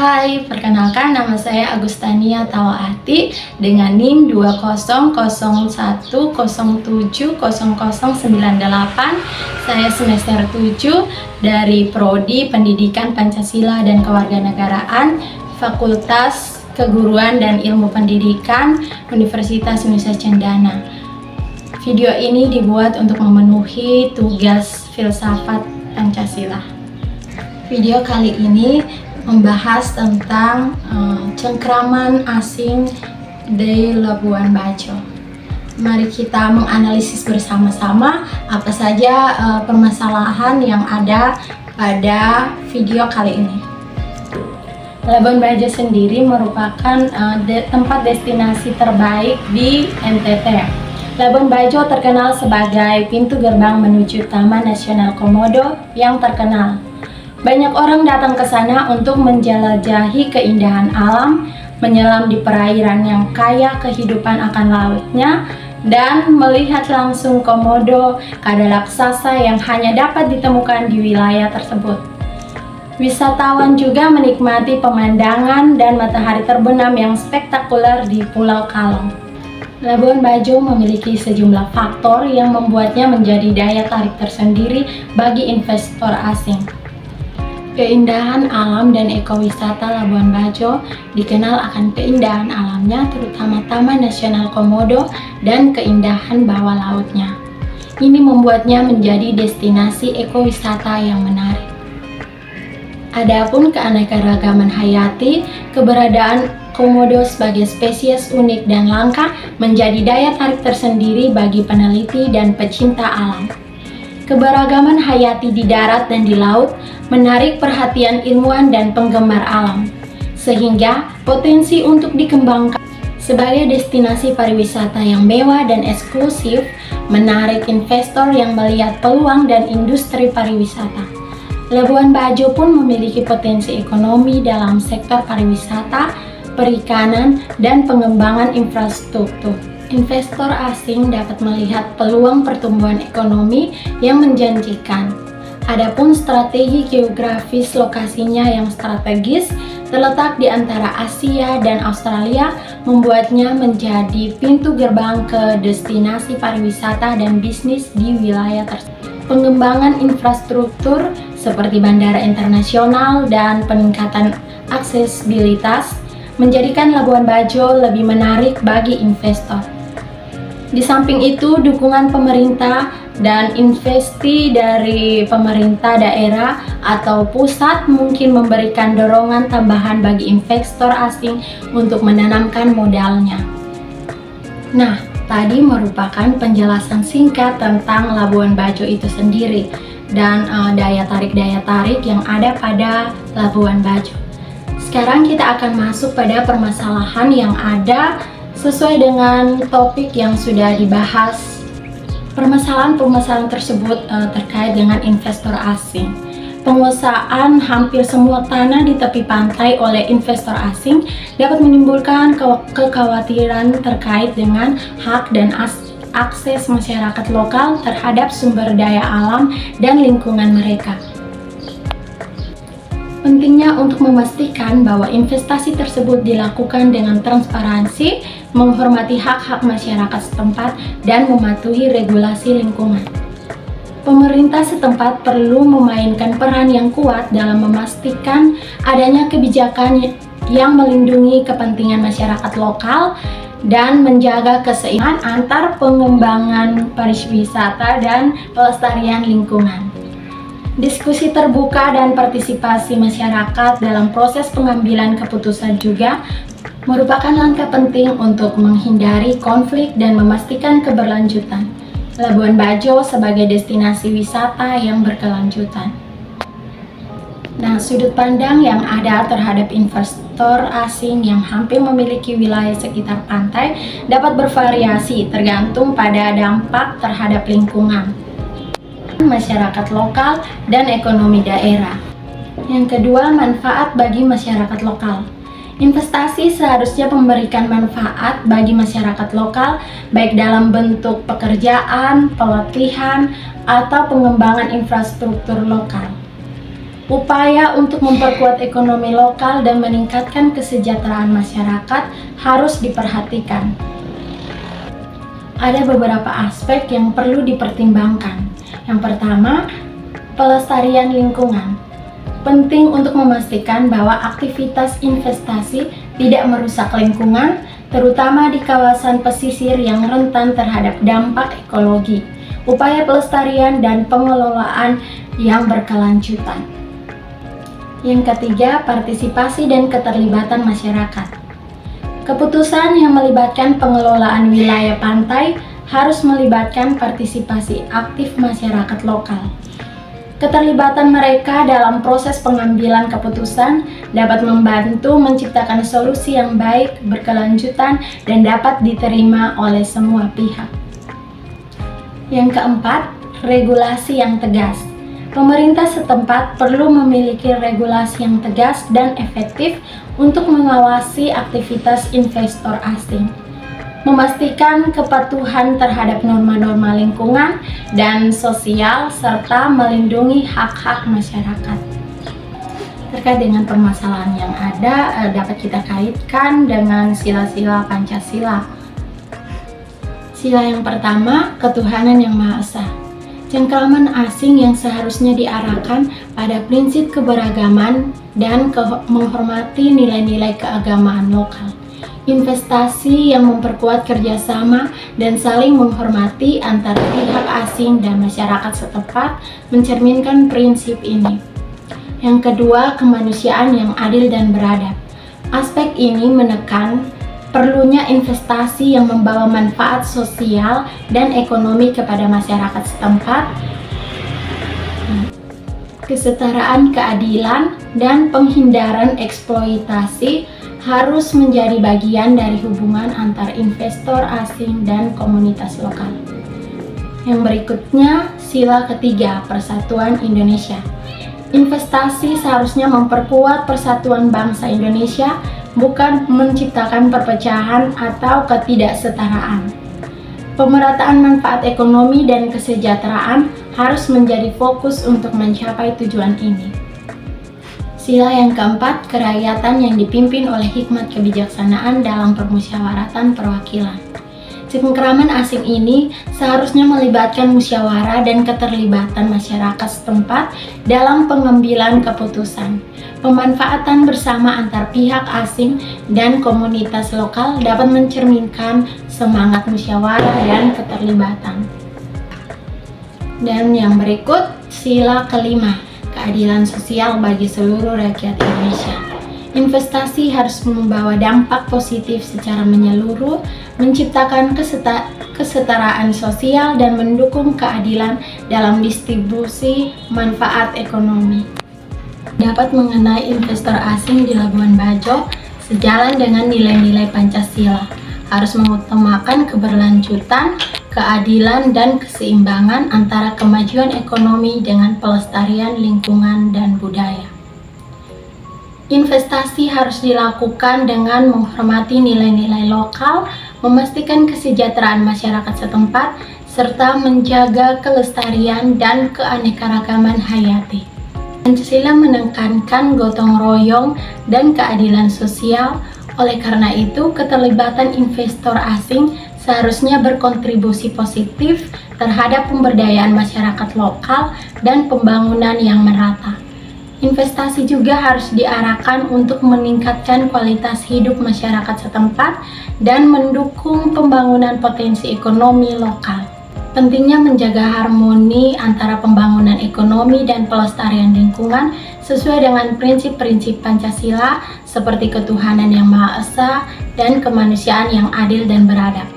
Hai, perkenalkan nama saya Agustania Tawaati dengan NIM 2001070700098. Saya semester 7 dari Prodi Pendidikan Pancasila dan Kewarganegaraan, Fakultas Keguruan dan Ilmu Pendidikan, Universitas Nusa Cendana. Video ini dibuat untuk memenuhi tugas filsafat Pancasila. Video kali ini membahas tentang cengkraman asing di Labuan Bajo. Mari kita menganalisis bersama-sama apa saja permasalahan yang ada pada video kali ini. Labuan Bajo sendiri merupakan tempat destinasi terbaik di NTT. Labuan Bajo terkenal sebagai pintu gerbang menuju Taman Nasional Komodo yang terkenal. Banyak orang datang ke sana untuk menjelajahi keindahan alam, menyelam di perairan yang kaya kehidupan akan lautnya, dan melihat langsung komodo, kada raksasa yang hanya dapat ditemukan di wilayah tersebut. Wisatawan juga menikmati pemandangan dan matahari terbenam yang spektakuler di Pulau Kalong. Labuan Bajo memiliki sejumlah faktor yang membuatnya menjadi daya tarik tersendiri bagi investor asing. Keindahan alam dan ekowisata Labuan Bajo dikenal akan keindahan alamnya, terutama Taman Nasional Komodo dan keindahan bawah lautnya. Ini membuatnya menjadi destinasi ekowisata yang menarik. Adapun keanekaragaman hayati, keberadaan komodo sebagai spesies unik dan langka menjadi daya tarik tersendiri bagi peneliti dan pecinta alam. Keberagaman hayati di darat dan di laut menarik perhatian ilmuwan dan penggemar alam, sehingga potensi untuk dikembangkan sebagai destinasi pariwisata yang mewah dan eksklusif menarik investor yang melihat peluang dan industri pariwisata. Labuan Bajo pun memiliki potensi ekonomi dalam sektor pariwisata, perikanan, dan pengembangan infrastruktur. Investor asing dapat melihat peluang pertumbuhan ekonomi yang menjanjikan. Adapun strategi geografis lokasinya yang strategis terletak di antara Asia dan Australia membuatnya menjadi pintu gerbang ke destinasi pariwisata dan bisnis di wilayah tersebut. Pengembangan infrastruktur seperti bandara internasional dan peningkatan aksesibilitas menjadikan Labuan Bajo lebih menarik bagi investor. Di samping itu, dukungan pemerintah dan investasi dari pemerintah daerah atau pusat mungkin memberikan dorongan tambahan bagi investor asing untuk menanamkan modalnya. Nah, tadi merupakan penjelasan singkat tentang Labuan Bajo itu sendiri dan daya tarik yang ada pada Labuan Bajo. Sekarang kita akan masuk pada permasalahan yang ada sesuai dengan topik yang sudah dibahas. Permasalahan tersebut terkait dengan investor asing. Penguasaan hampir semua tanah di tepi pantai oleh investor asing dapat menimbulkan kekhawatiran terkait dengan hak dan akses masyarakat lokal terhadap sumber daya alam dan lingkungan mereka. Pentingnya untuk memastikan bahwa investasi tersebut dilakukan dengan transparansi, menghormati hak-hak masyarakat setempat, dan mematuhi regulasi lingkungan. Pemerintah setempat perlu memainkan peran yang kuat dalam memastikan adanya kebijakan yang melindungi kepentingan masyarakat lokal dan menjaga keseimbangan antar pengembangan pariwisata dan pelestarian lingkungan. Diskusi terbuka dan partisipasi masyarakat dalam proses pengambilan keputusan juga merupakan langkah penting untuk menghindari konflik dan memastikan keberlanjutan Labuan Bajo sebagai destinasi wisata yang berkelanjutan. Nah, sudut pandang yang ada terhadap investor asing yang hampir memiliki wilayah sekitar pantai dapat bervariasi tergantung pada dampak terhadap lingkungan, masyarakat lokal, dan ekonomi daerah. Yang kedua, manfaat bagi masyarakat lokal. Investasi seharusnya memberikan manfaat bagi masyarakat lokal, baik dalam bentuk pekerjaan, pelatihan, atau pengembangan infrastruktur lokal. Upaya untuk memperkuat ekonomi lokal dan meningkatkan kesejahteraan masyarakat harus diperhatikan. Ada beberapa aspek yang perlu dipertimbangkan. Yang pertama, pelestarian lingkungan. Penting untuk memastikan bahwa aktivitas investasi tidak merusak lingkungan, terutama di kawasan pesisir yang rentan terhadap dampak ekologi. Upaya pelestarian dan pengelolaan yang berkelanjutan. Yang ketiga, partisipasi dan keterlibatan masyarakat. Keputusan yang melibatkan pengelolaan wilayah pantai harus melibatkan partisipasi aktif masyarakat lokal. Keterlibatan mereka dalam proses pengambilan keputusan dapat membantu menciptakan solusi yang baik, berkelanjutan, dan dapat diterima oleh semua pihak. Yang keempat, regulasi yang tegas. Pemerintah setempat perlu memiliki regulasi yang tegas dan efektif untuk mengawasi aktivitas investor asing, memastikan kepatuhan terhadap norma-norma lingkungan dan sosial, serta melindungi hak-hak masyarakat. Terkait dengan permasalahan yang ada, dapat kita kaitkan dengan sila-sila Pancasila. Sila yang pertama, ketuhanan yang Maha Esa. Cengkraman asing yang seharusnya diarahkan pada prinsip keberagaman dan menghormati nilai-nilai keagamaan lokal. Investasi yang memperkuat kerjasama dan saling menghormati antara pihak asing dan masyarakat setempat mencerminkan prinsip ini. Yang kedua, kemanusiaan yang adil dan beradab. Aspek ini menekan perlunya investasi yang membawa manfaat sosial dan ekonomi kepada masyarakat setempat, kesetaraan keadilan, dan penghindaran eksploitasi harus menjadi bagian dari hubungan antar investor asing dan komunitas lokal. Yang berikutnya, sila ketiga, persatuan Indonesia. Investasi seharusnya memperkuat persatuan bangsa Indonesia, bukan menciptakan perpecahan atau ketidaksetaraan. Pemerataan manfaat ekonomi dan kesejahteraan harus menjadi fokus untuk mencapai tujuan ini. Sila yang keempat, kerakyatan yang dipimpin oleh hikmat kebijaksanaan dalam permusyawaratan perwakilan. Cengkraman asing ini seharusnya melibatkan musyawarah dan keterlibatan masyarakat setempat dalam pengambilan keputusan. Pemanfaatan bersama antar pihak asing dan komunitas lokal dapat mencerminkan semangat musyawarah dan keterlibatan. Dan yang berikut, sila kelima, keadilan sosial bagi seluruh rakyat Indonesia. Investasi harus membawa dampak positif secara menyeluruh, menciptakan kesetaraan sosial dan mendukung keadilan dalam distribusi manfaat ekonomi. Dapat mengenai investor asing di Labuan Bajo sejalan dengan nilai-nilai Pancasila, harus mengutamakan keberlanjutan, keadilan, dan keseimbangan antara kemajuan ekonomi dengan pelestarian lingkungan dan budaya. Investasi harus dilakukan dengan menghormati nilai-nilai lokal, memastikan kesejahteraan masyarakat setempat, serta menjaga kelestarian dan keanekaragaman hayati. Pancasila menekankan gotong royong dan keadilan sosial. Oleh karena itu, keterlibatan investor asing seharusnya berkontribusi positif terhadap pemberdayaan masyarakat lokal dan pembangunan yang merata. Investasi juga harus diarahkan untuk meningkatkan kualitas hidup masyarakat setempat dan mendukung pembangunan potensi ekonomi lokal. Pentingnya menjaga harmoni antara pembangunan ekonomi dan pelestarian lingkungan sesuai dengan prinsip-prinsip Pancasila seperti ketuhanan yang Maha Esa dan kemanusiaan yang adil dan beradab.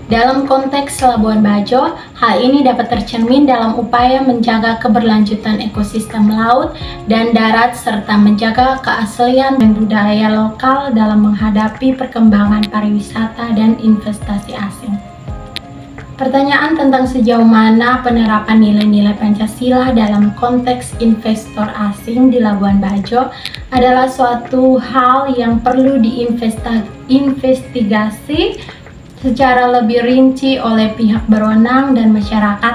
Dalam konteks Labuan Bajo, hal ini dapat tercermin dalam upaya menjaga keberlanjutan ekosistem laut dan darat serta menjaga keaslian dan budaya lokal dalam menghadapi perkembangan pariwisata dan investasi asing. Pertanyaan tentang sejauh mana penerapan nilai-nilai Pancasila dalam konteks investor asing di Labuan Bajo adalah suatu hal yang perlu diinvestigasi secara lebih rinci oleh pihak berwenang dan masyarakat.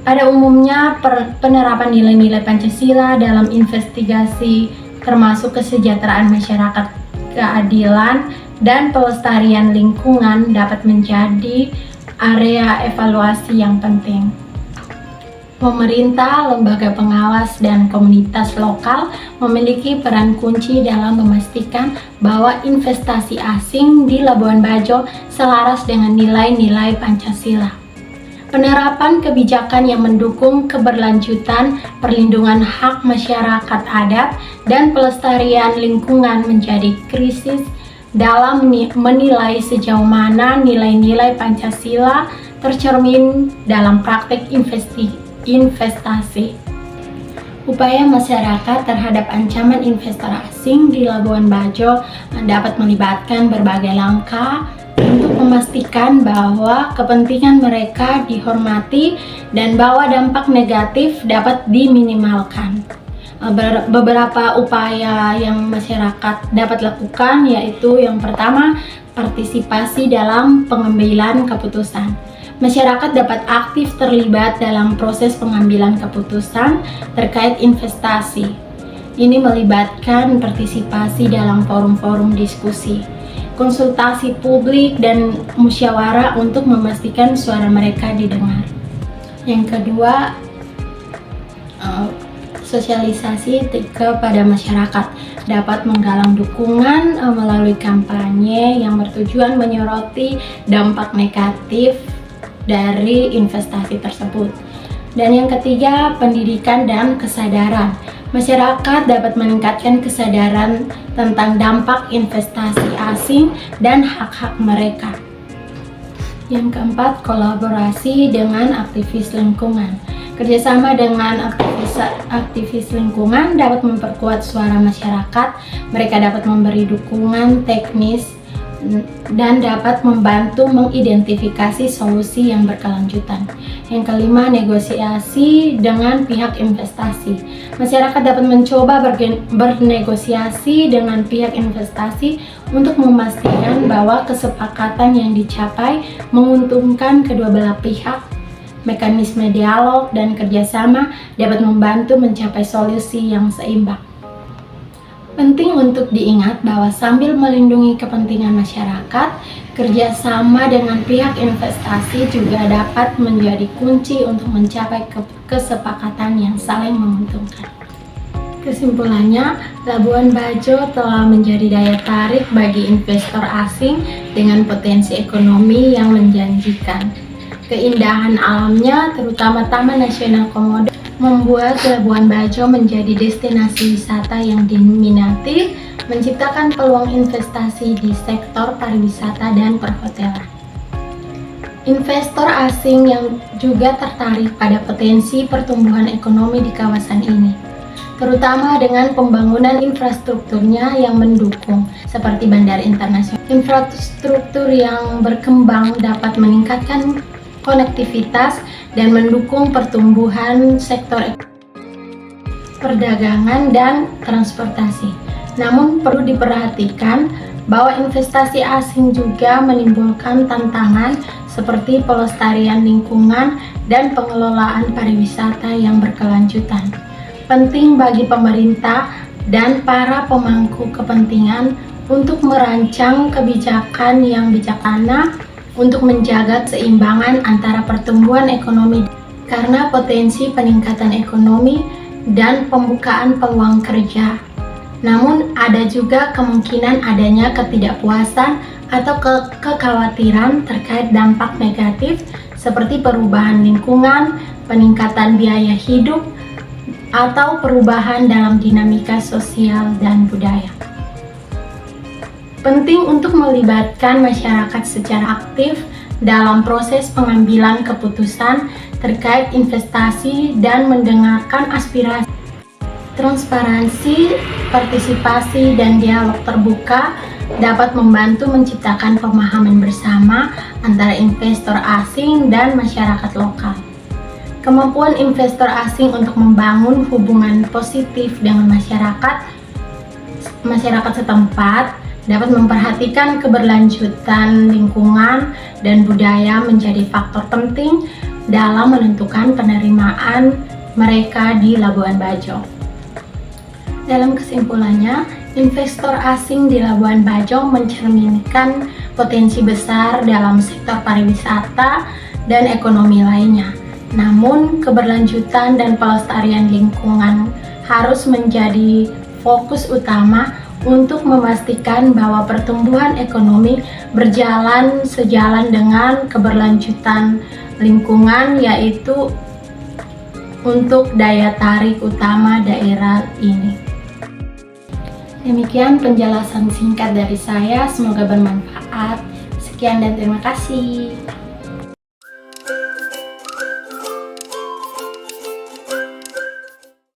Pada umumnya, penerapan nilai-nilai Pancasila dalam investigasi termasuk kesejahteraan masyarakat, keadilan, dan pelestarian lingkungan dapat menjadi area evaluasi yang penting. Pemerintah, lembaga pengawas, dan komunitas lokal memiliki peran kunci dalam memastikan bahwa investasi asing di Labuan Bajo selaras dengan nilai-nilai Pancasila. Penerapan kebijakan yang mendukung keberlanjutan, perlindungan hak masyarakat adat, dan pelestarian lingkungan menjadi krisis dalam menilai sejauh mana nilai-nilai Pancasila tercermin dalam praktik investasi. Upaya masyarakat terhadap ancaman investor asing di Labuan Bajo dapat melibatkan berbagai langkah untuk memastikan bahwa kepentingan mereka dihormati dan bahwa dampak negatif dapat diminimalkan. Beberapa upaya yang masyarakat dapat lakukan yaitu yang pertama, partisipasi dalam pengambilan keputusan. Masyarakat dapat aktif terlibat dalam proses pengambilan keputusan terkait investasi. Ini melibatkan partisipasi dalam forum-forum diskusi, konsultasi publik, dan musyawarah untuk memastikan suara mereka didengar. Yang kedua, sosialisasi kepada masyarakat dapat menggalang dukungan melalui kampanye yang bertujuan menyoroti dampak negatif dari investasi tersebut. Dan yang ketiga, pendidikan dan kesadaran. Masyarakat dapat meningkatkan kesadaran tentang dampak investasi asing dan hak-hak mereka. Yang keempat, kolaborasi dengan aktivis lingkungan. Kerjasama dengan aktivis lingkungan dapat memperkuat suara masyarakat. Mereka dapat memberi dukungan teknis dan dapat membantu mengidentifikasi solusi yang berkelanjutan. Yang kelima, negosiasi dengan pihak investasi. Masyarakat dapat mencoba bernegosiasi dengan pihak investasi untuk memastikan bahwa kesepakatan yang dicapai menguntungkan kedua belah pihak. Mekanisme dialog dan kerjasama dapat membantu mencapai solusi yang seimbang. Penting untuk diingat bahwa sambil melindungi kepentingan masyarakat, kerjasama dengan pihak investasi juga dapat menjadi kunci untuk mencapai kesepakatan yang saling menguntungkan. Kesimpulannya, Labuan Bajo telah menjadi daya tarik bagi investor asing dengan potensi ekonomi yang menjanjikan. Keindahan alamnya, terutama Taman Nasional Komodo, membuat Labuan Bajo menjadi destinasi wisata yang diminati, menciptakan peluang investasi di sektor pariwisata dan perhotelan. Investor asing yang juga tertarik pada potensi pertumbuhan ekonomi di kawasan ini, terutama dengan pembangunan infrastrukturnya yang mendukung, seperti bandara internasional. Infrastruktur yang berkembang dapat meningkatkan konektivitas dan mendukung pertumbuhan sektor perdagangan dan transportasi. Namun perlu diperhatikan bahwa investasi asing juga menimbulkan tantangan seperti pelestarian lingkungan dan pengelolaan pariwisata yang berkelanjutan. Penting bagi pemerintah dan para pemangku kepentingan untuk merancang kebijakan yang bijaksana untuk menjaga keseimbangan antara pertumbuhan ekonomi karena potensi peningkatan ekonomi dan pembukaan peluang kerja. Namun ada juga kemungkinan adanya ketidakpuasan atau kekhawatiran terkait dampak negatif seperti perubahan lingkungan, peningkatan biaya hidup, atau perubahan dalam dinamika sosial dan budaya. Penting untuk melibatkan masyarakat secara aktif dalam proses pengambilan keputusan terkait investasi dan mendengarkan aspirasi. Transparansi, partisipasi, dan dialog terbuka dapat membantu menciptakan pemahaman bersama antara investor asing dan masyarakat lokal. Kemampuan investor asing untuk membangun hubungan positif dengan masyarakat setempat dapat memperhatikan keberlanjutan lingkungan dan budaya menjadi faktor penting dalam menentukan penerimaan mereka di Labuan Bajo. Dalam kesimpulannya, investor asing di Labuan Bajo mencerminkan potensi besar dalam sektor pariwisata dan ekonomi lainnya. Namun, keberlanjutan dan pelestarian lingkungan harus menjadi fokus utama untuk memastikan bahwa pertumbuhan ekonomi berjalan sejalan dengan keberlanjutan lingkungan, yaitu untuk daya tarik utama daerah ini. Demikian penjelasan singkat dari saya, semoga bermanfaat. Sekian dan terima kasih.